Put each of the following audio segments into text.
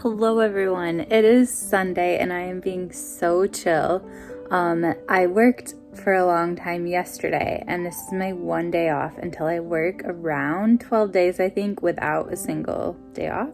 Hello everyone, it is Sunday and I am being so chill. I worked for a long time yesterday and this is my one day off until I work around 12 days, I think, without a single day off.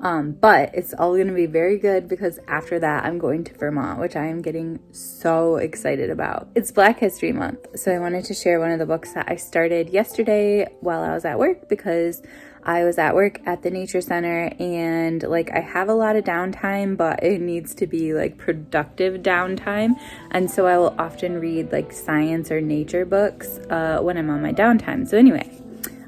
But it's all going to be very good because after that I'm going to Vermont, which I am getting so excited about. It's Black History Month, so I wanted to share one of the books that I started yesterday while I was at work because I was at work at the nature center and I have a lot of downtime, but it needs to be productive downtime. And so I will often read science or nature books when I'm on my downtime. So anyway,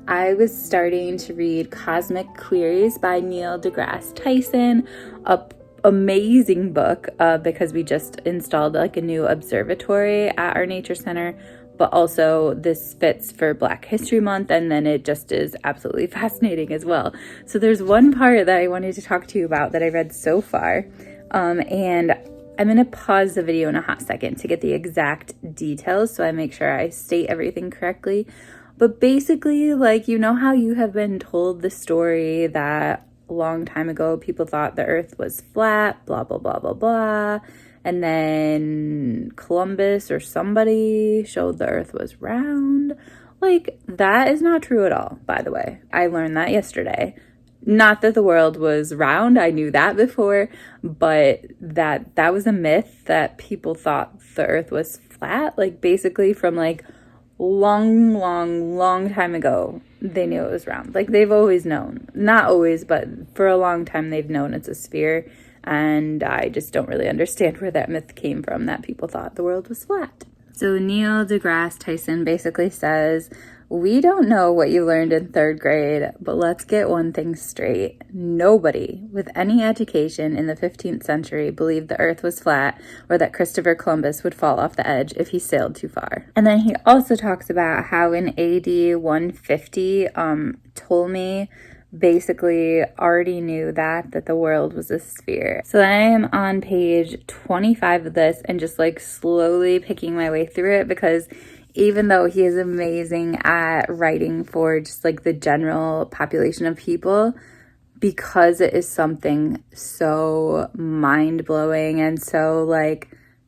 I was starting to read Cosmic Queries by Neil deGrasse Tyson, a amazing book because we just installed a new observatory at our nature center. But also this fits for Black History Month, and then it just is absolutely fascinating as well. So there's one part that I wanted to talk to you about that I read so far, and I'm going to pause the video in a hot second to get the exact details so I make sure I state everything correctly. But basically, you know how you have been told the story that a long time ago people thought the earth was flat, blah, blah, blah, blah, blah. And then Columbus or somebody showed the earth was round. That is not true at all, by the way. I learned that yesterday. Not that the world was round, I knew that before, but that was a myth that people thought the earth was flat. Basically from long time ago, they knew it was round. They've always known. Not always, but for a long time they've known it's a sphere. And I just don't really understand where that myth came from, that people thought the world was flat. So Neil deGrasse Tyson basically says, we don't know what you learned in 3rd grade, but let's get one thing straight. Nobody with any education in the 15th century believed the earth was flat or that Christopher Columbus would fall off the edge if he sailed too far. And then he also talks about how in AD 150, Ptolemy basically already knew that the world was a sphere. So I am on page 25 of this and just slowly picking my way through it because even though he is amazing at writing for just the general population of people, because it is something so mind-blowing and so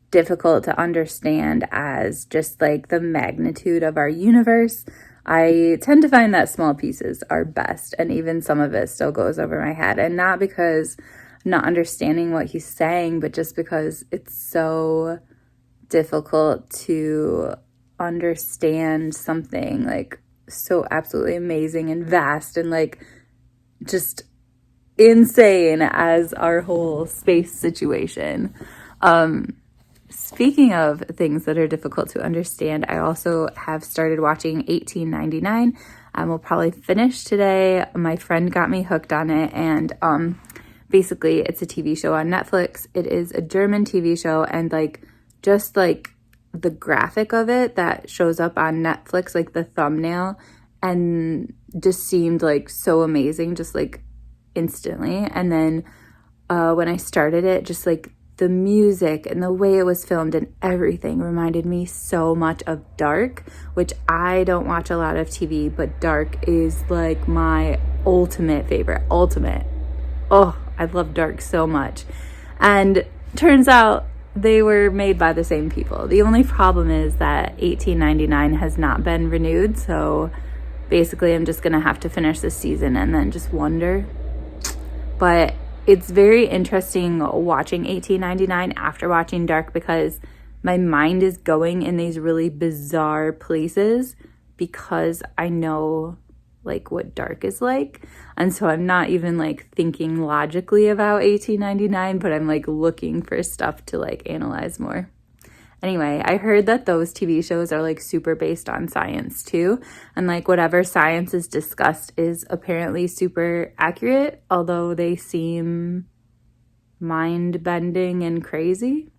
difficult to understand as just the magnitude of our universe, I tend to find that small pieces are best, and even some of it still goes over my head. And not because I'm not understanding what he's saying, but just because it's so difficult to understand something so absolutely amazing and vast and just insane as our whole space situation. Speaking of things that are difficult to understand, I also have started watching 1899. We'll probably finish today. My friend got me hooked on it, and basically it's a TV show on Netflix. It is a German TV show, and just the graphic of it that shows up on Netflix, the thumbnail, and just seemed so amazing, just instantly. And then when I started it, just the music and the way it was filmed and everything reminded me so much of Dark, which I don't watch a lot of TV, but Dark is my ultimate favorite. Oh, I love Dark so much. And turns out they were made by the same people. The only problem is that 1899 has not been renewed, so basically I'm just gonna have to finish this season and then just wonder. But it's very interesting watching 1899 after watching Dark because my mind is going in these really bizarre places because I know what Dark is like. And so I'm not even thinking logically about 1899, but I'm looking for stuff to analyze more. Anyway, I heard that those TV shows are super based on science too. And whatever science is discussed is apparently super accurate, although they seem mind-bending and crazy.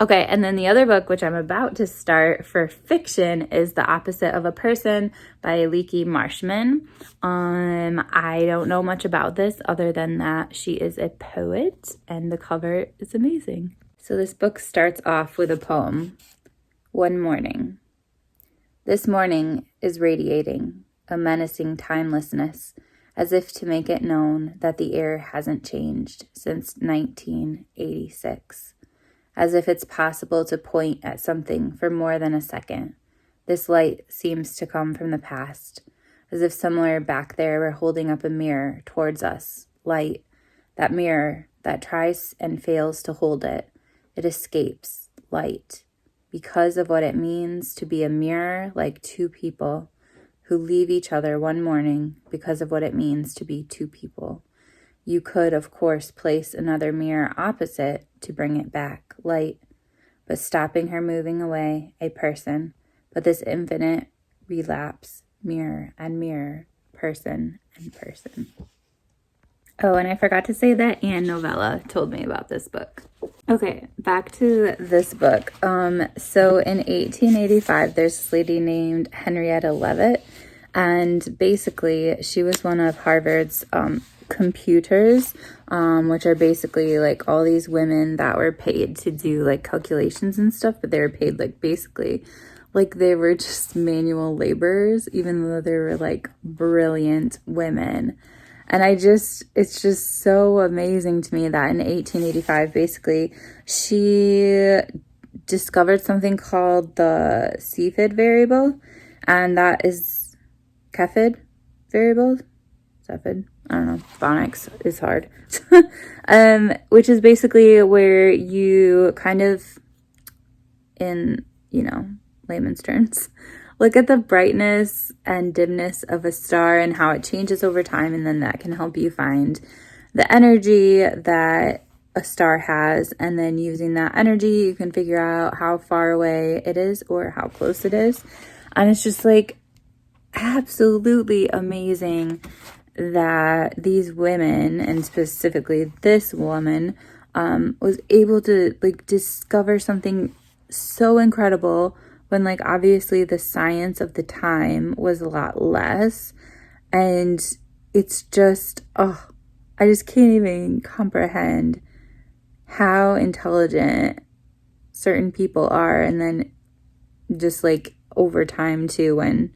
Okay, and then the other book, which I'm about to start for fiction, is The Opposite of a Person by Lieke Marsman. I don't know much about this other than that she is a poet and the cover is amazing. So this book starts off with a poem. One morning. This morning is radiating a menacing timelessness as if to make it known that the air hasn't changed since 1986, as if it's possible to point at something for more than a second. This light seems to come from the past, as if somewhere back there we're holding up a mirror towards us. Light, that mirror that tries and fails to hold it. It escapes. Light. Because of what it means to be a mirror like two people who leave each other one morning, because of what it means to be two people. You could, of course, place another mirror opposite to bring it back. Light. But stopping her moving away, a person. But this infinite relapse, mirror and mirror, person and person. Oh, and I forgot to say that Anne Novella told me about this book. Okay, back to this book. So in 1885, there's this lady named Henrietta Leavitt, and basically she was one of Harvard's computers, which are basically like all these women that were paid to do like calculations and stuff, but they were paid like basically like they were just manual laborers, even though they were like brilliant women. And it's just so amazing to me that in 1885, basically, she discovered something called the Cepheid variable, and that is Cepheid variable? Cepheid? I don't know. Phonics is hard. Which is basically where you kind of, in, layman's terms, look at the brightness and dimness of a star and how it changes over time, and then that can help you find the energy that a star has, and then using that energy, you can figure out how far away it is or how close it is. And it's just like absolutely amazing that these women, and specifically this woman, was able to like discover something so incredible when like obviously the science of the time was a lot less. And it's just, I just can't even comprehend how intelligent certain people are. And then just like over time too, when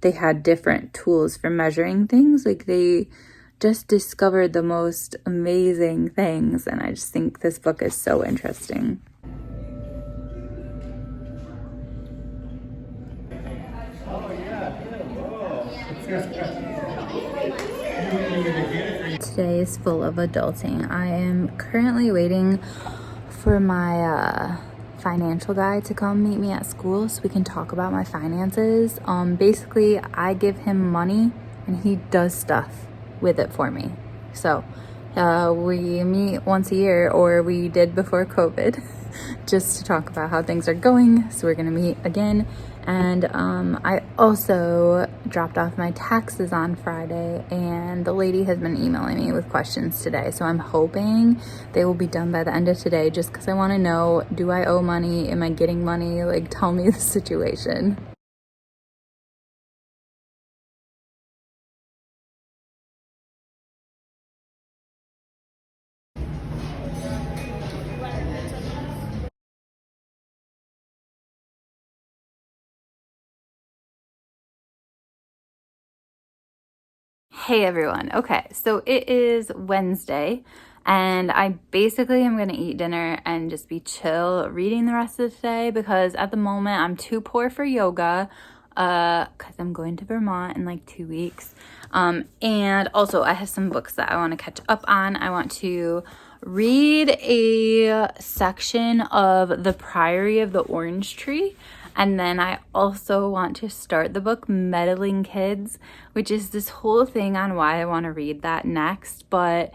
they had different tools for measuring things, like they just discovered the most amazing things. And I just think this book is so interesting. Today is full of adulting. I am currently waiting for my financial guy to come meet me at school so we can talk about my finances. Basically, I give him money and he does stuff with it for me. So we meet once a year, or we did before COVID, just to talk about how things are going. So we're gonna meet again. And I also dropped off my taxes on Friday, and the lady has been emailing me with questions today. So I'm hoping they will be done by the end of today, just because I want to know, do I owe money? Am I getting money? Like, tell me the situation. Hey everyone. Okay, so it is Wednesday, and I basically am going to eat dinner and just be chill reading the rest of the day, because at the moment I'm too poor for yoga because I'm going to Vermont in like 2 weeks. And also I have some books that I want to catch up on. I want to read a section of The Priory of the Orange Tree. And then I also want to start the book Meddling Kids, which is this whole thing on why I want to read that next. But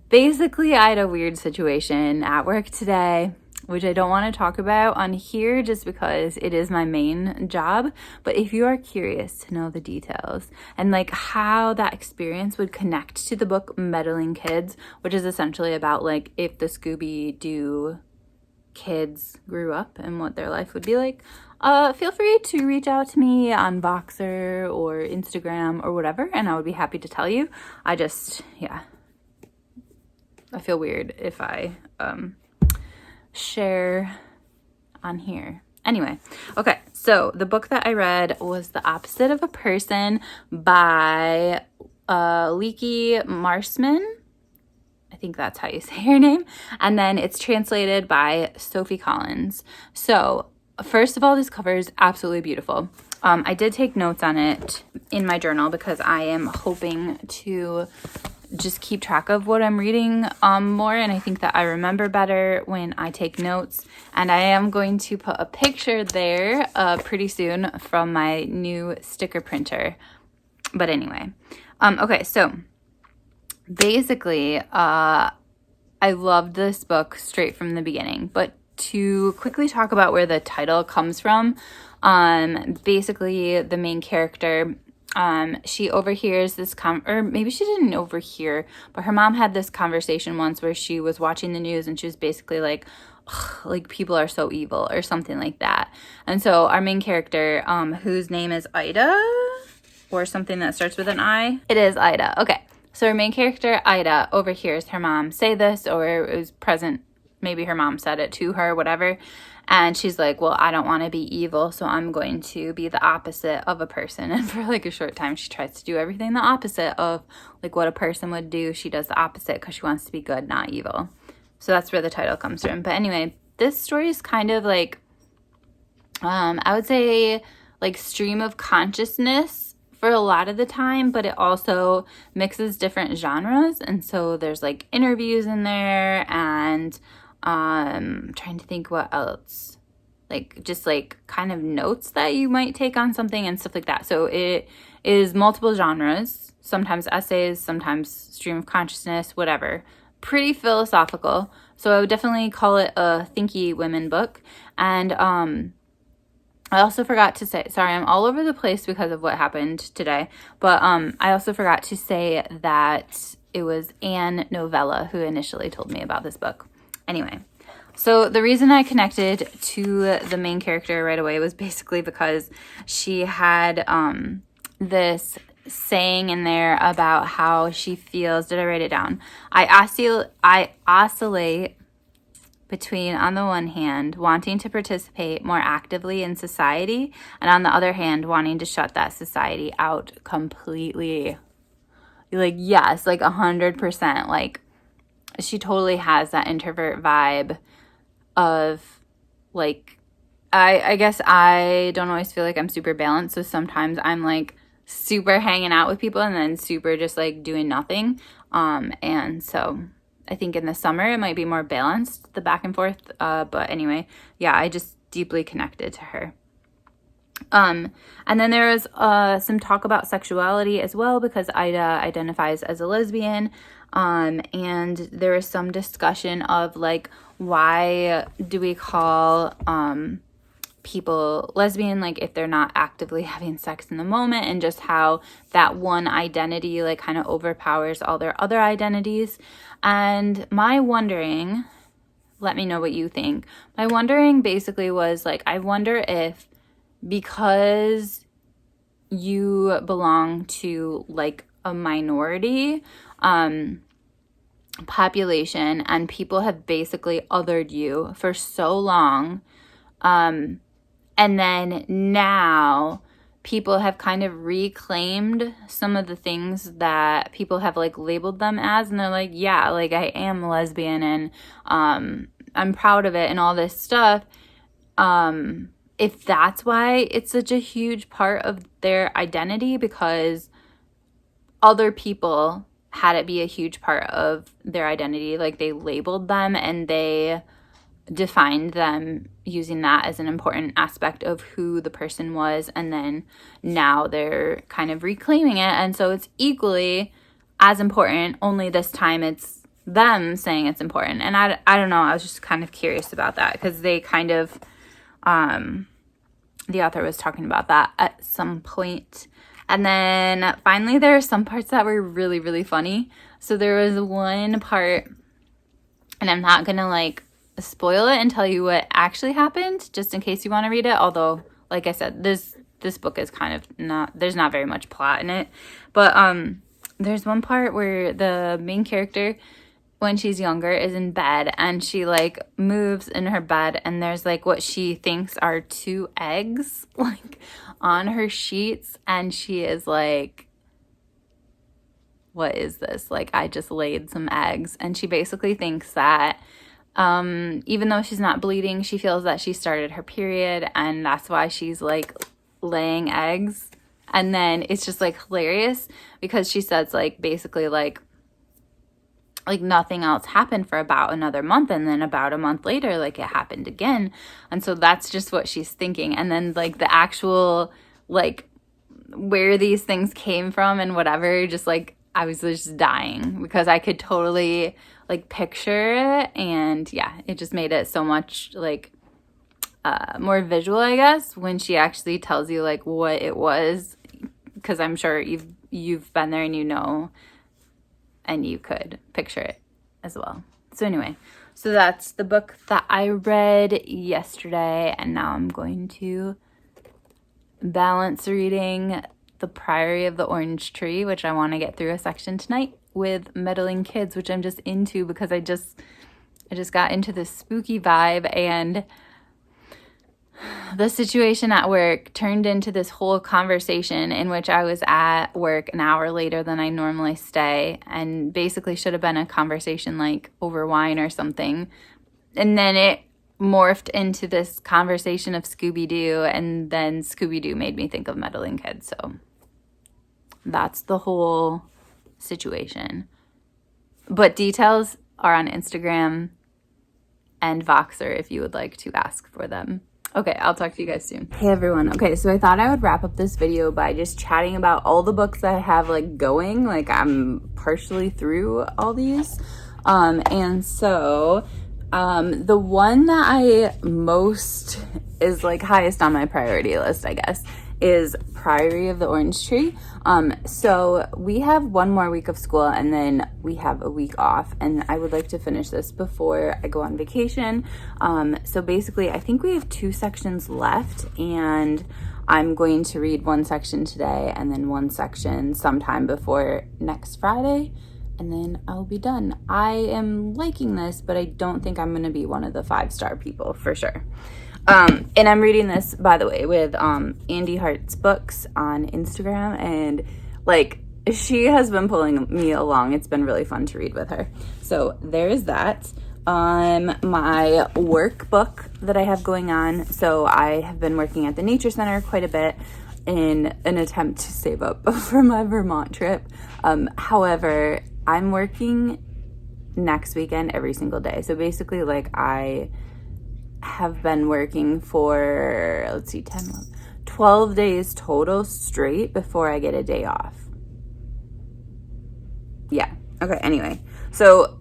basically, I had a weird situation at work today, which I don't want to talk about on here just because it is my main job. But if you are curious to know the details and like how that experience would connect to the book Meddling Kids, which is essentially about like if the Scooby-Doo kids grew up and what their life would be like, feel free to reach out to me on VOXER or Instagram or whatever, and I would be happy to tell you. I feel weird if I share on here. Anyway, okay, so the book that I read was The Opposite of a Person by Lieke Marsman. I think that's how you say her name. And then it's translated by Sophie Collins. So first of all, this cover is absolutely beautiful. I did take notes on it in my journal because I am hoping to just keep track of what I'm reading more, and I think that I remember better when I take notes. And I am going to put a picture there pretty soon from my new sticker printer. But anyway, okay, so basically I loved this book straight from the beginning. But to quickly talk about where the title comes from, basically the main character, she overhears this or maybe she didn't overhear, but her mom had this conversation once where she was watching the news and she was basically like people are so evil or something like that. And so our main character, whose name is Ida or something that starts with an I. It is Ida. Okay. So our main character, Ida, overhears her mom say this, or it was present. Maybe her mom said it to her, whatever. And she's like, well, I don't want to be evil, so I'm going to be the opposite of a person. And for like a short time, she tries to do everything the opposite of like what a person would do. She does the opposite because she wants to be good, not evil. So that's where the title comes from. But anyway, this story is kind of like, I would say like stream of consciousness for a lot of the time, but it also mixes different genres. And so there's like interviews in there, and trying to think what else, like just like kind of notes that you might take on something and stuff like that. So it is multiple genres, sometimes essays, sometimes stream of consciousness, whatever. Pretty philosophical. So I would definitely call it a thinky women book. And I also forgot to say, sorry, I'm all over the place because of what happened today, but I also forgot to say that it was Anne Novella who initially told me about this book. Anyway, so the reason I connected to the main character right away was basically because she had this saying in there about how she feels. Did I write it down? I oscillate between, on the one hand, wanting to participate more actively in society, and on the other hand, wanting to shut that society out completely. Like, yes, like 100%. Like, she totally has that introvert vibe of, like, I guess I don't always feel like I'm super balanced, so sometimes I'm, like, super hanging out with people and then super just, like, doing nothing. And so I think in the summer it might be more balanced, the back and forth. But anyway, yeah, I just deeply connected to her. And then there was some talk about sexuality as well, because Ida identifies as a lesbian. And there was some discussion of like, why do we call people lesbian, like if they're not actively having sex in the moment, and just how that one identity like kind of overpowers all their other identities. And my wondering, let me know what you think. My wondering basically was like, I wonder if because you belong to like a minority population and people have basically othered you for so long, and then now people have kind of reclaimed some of the things that people have like labeled them as, and they're like, yeah, like I am lesbian and I'm proud of it and all this stuff. If that's why it's such a huge part of their identity, because other people had it be a huge part of their identity, like they labeled them and they defined them using that as an important aspect of who the person was, and then now they're kind of reclaiming it, and so it's equally as important, only this time it's them saying it's important. And I don't know, I was just kind of curious about that, because they kind of the author was talking about that at some point. And then finally there are some parts that were really, really funny. So there was one part, and I'm not gonna like spoil it and tell you what actually happened, just in case you want to read it, although like I said, this book is kind of there's not very much plot in it. But there's one part where the main character, when she's younger, is in bed, and she like moves in her bed, and there's like what she thinks are 2 eggs like on her sheets, and she is like what is this? Like, I just laid some eggs. And she basically thinks that even though she's not bleeding, she feels that she started her period, and that's why she's like laying eggs. And then it's just like hilarious because she says like basically like nothing else happened for about another month, and then about a month later like it happened again. And so that's just what she's thinking. And then like the actual like where these things came from and whatever, just like I was just dying because I could totally like picture it. And yeah, it just made it so much like more visual, I guess, when she actually tells you like what it was, because I'm sure you've been there and you know, and you could picture it as well. So anyway, so that's the book that I read yesterday, and now I'm going to balance reading The Priory of the Orange Tree, which I want to get through a section tonight, with Meddling Kids, which I'm just into because I just got into this spooky vibe, and the situation at work turned into this whole conversation in which I was at work an hour later than I normally stay, and basically should have been a conversation like over wine or something. And then it morphed into this conversation of Scooby-Doo, and then Scooby-Doo made me think of Meddling Kids. So that's the whole situation. But details are on Instagram and VOXER if you would like to ask for them. Okay, I'll talk to you guys soon. Hey everyone. Okay, so I thought I would wrap up this video by just chatting about all the books that I have like going. Like I'm partially through all these. And so the one that I most is like highest on my priority list, I guess, is Priory of the Orange Tree. So we have one more week of school and then we have a week off, and I would like to finish this before I go on vacation. So basically I think we have 2 sections left, and I'm going to read one section today and then one section sometime before next Friday, and then I'll be done. I am liking this, but I don't think I'm going to be one of the 5-star people for sure. And I'm reading this, by the way, with Andy Hart's books on Instagram, and like she has been pulling me along. It's been really fun to read with her. So there is that. My workbook that I have going on. So I have been working at the Nature Center quite a bit in an attempt to save up for my Vermont trip. However, I'm working next weekend every single day. So basically like I have been working for, let's see, 12 days total straight before I get a day off. Yeah. Okay. Anyway, so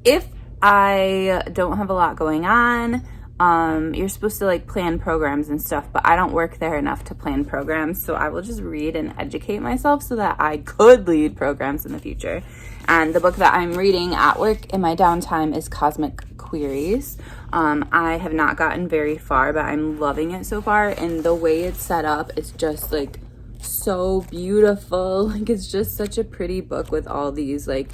if I don't have a lot going on, you're supposed to like plan programs and stuff, but I don't work there enough to plan programs. So I will just read and educate myself so that I could lead programs in the future. And the book that I'm reading at work in my downtime is Cosmic Queries. I have not gotten very far, but I'm loving it so far. And the way it's set up is just like so beautiful. Like it's just such a pretty book with all these like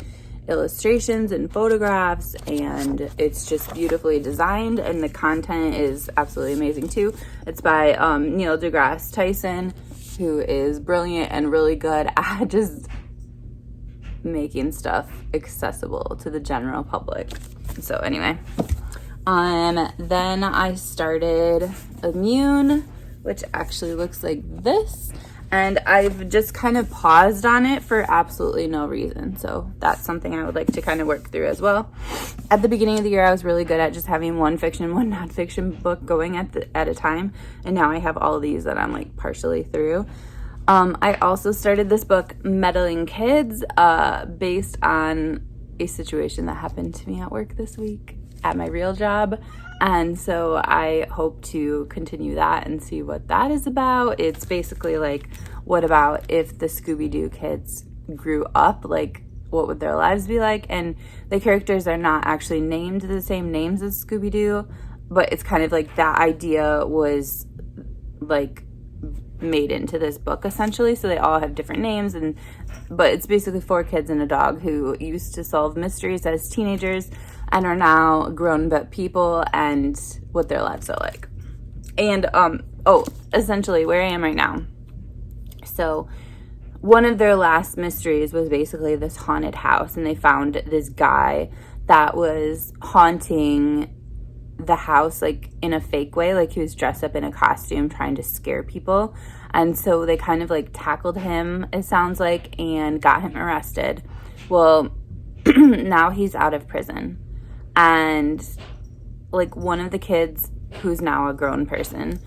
illustrations and photographs, and it's just beautifully designed, and the content is absolutely amazing too. It's by Neil deGrasse Tyson, who is brilliant and really good at just making stuff accessible to the general public. So anyway, then I started Immune, which actually looks like this. And I've just kind of paused on it for absolutely no reason. So that's something I would like to kind of work through as well. At the beginning of the year, I was really good at just having one fiction, one nonfiction book going at a time. And now I have all these that I'm like partially through. I also started this book, Meddling Kids, based on a situation that happened to me at work this week at my real job. And so I hope to continue that and see what that is about. It's basically like, what about if the Scooby-Doo kids grew up? Like, what would their lives be like? And the characters are not actually named the same names as Scooby-Doo, but it's kind of like that idea was like made into this book essentially. So they all have different names, but it's basically 4 kids and a dog who used to solve mysteries as teenagers and are now grown-up people, and what their lives are like. And essentially where I am right now. So one of their last mysteries was basically this haunted house, and they found this guy that was haunting the house like in a fake way, like he was dressed up in a costume trying to scare people. And so they kind of like tackled him, it sounds like, and got him arrested. Well, now he's out of prison, and like one of the kids, who's now a grown person,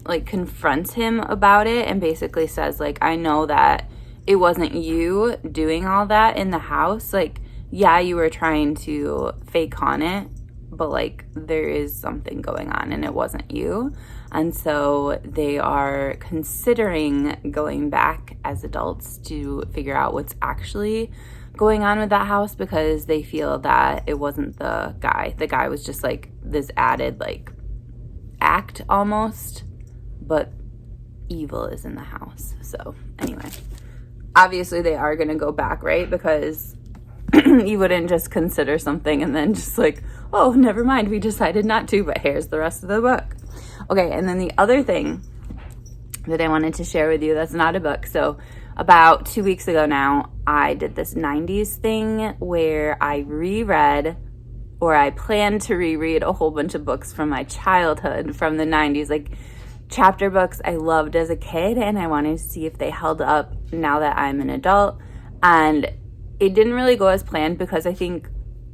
like confronts him about it and basically says like, I know that it wasn't you doing all that in the house. Like, yeah, you were trying to fake haunt it, but like there is something going on and it wasn't you. And so they are considering going back as adults to figure out what's actually going on with that house, because they feel that it wasn't the guy. The guy was just like this added like act almost, but evil is in the house. So anyway, obviously they are going to go back, right? Because you wouldn't just consider something and then just like, oh, never mind, we decided not to, but here's the rest of the book. Okay, and then the other thing that I wanted to share with you that's not a book. So about 2 weeks ago now, I did this 90s thing where I reread, or I planned to reread a whole bunch of books from my childhood from the 90s, like chapter books I loved as a kid, and I wanted to see if they held up now that I'm an adult. And it didn't really go as planned, because I think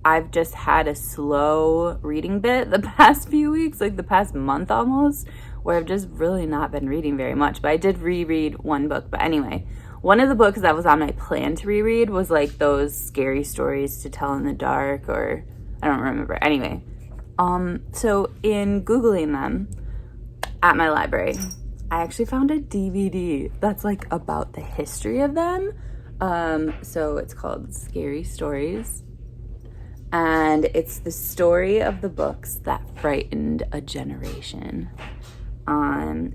I've just had a slow reading bit the past few weeks, like the past month almost, where I've just really not been reading very much. But I did reread one book. But anyway, one of the books that was on my plan to reread was like those scary stories to tell in the dark, or I don't remember. Anyway, so in Googling them at my library, I actually found a DVD that's like about the history of them. So it's called Scary Stories, and it's the story of the books that frightened a generation.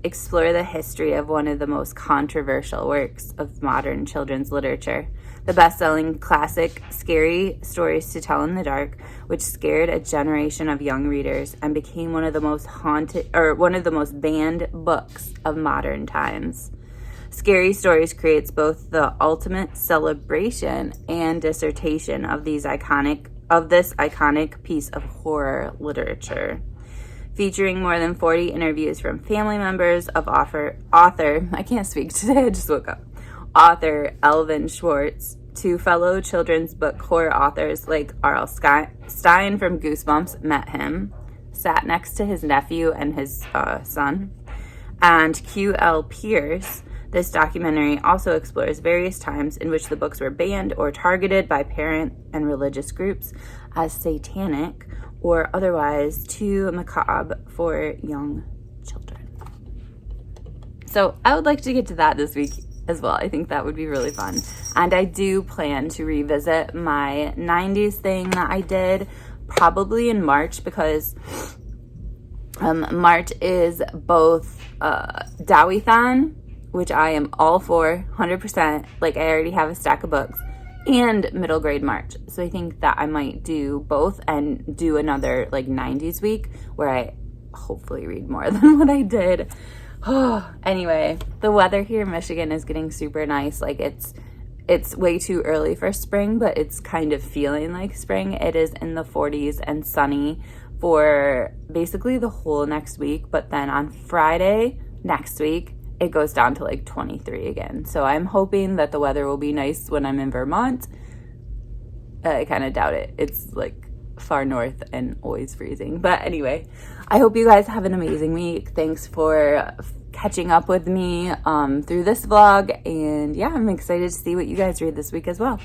Explore the history of one of the most controversial works of modern children's literature, the best-selling classic Scary Stories to Tell in the Dark, which scared a generation of young readers and became one of the most banned books of modern times. Scary Stories creates both the ultimate celebration and dissertation of this iconic piece of horror literature, featuring more than 40 interviews from family members of author, I can't speak today, I just woke up, author Elvin Schwartz, to fellow children's book horror authors like R.L. Stein from Goosebumps met him, sat next to his nephew and his son, and Q.L. Pierce. This documentary also explores various times in which the books were banned or targeted by parent and religious groups as satanic or otherwise too macabre for young children. So I would like to get to that this week as well. I think that would be really fun. And I do plan to revisit my 90s thing that I did probably in March, because March is both Dowie-thon, which I am all for 100%. Like, I already have a stack of books, and middle grade March. So I think that I might do both and do another like 90s week where I hopefully read more than what I did. Anyway, the weather here in Michigan is getting super nice. Like, it's way too early for spring, but it's kind of feeling like spring. It is in the 40s and sunny for basically the whole next week. But then on Friday next week, it goes down to like 23 again. So I'm hoping that the weather will be nice when I'm in Vermont. I kind of doubt it. It's like far north and always freezing. But anyway, I hope you guys have an amazing week. Thanks for catching up with me through this vlog. And yeah, I'm excited to see what you guys read this week as well.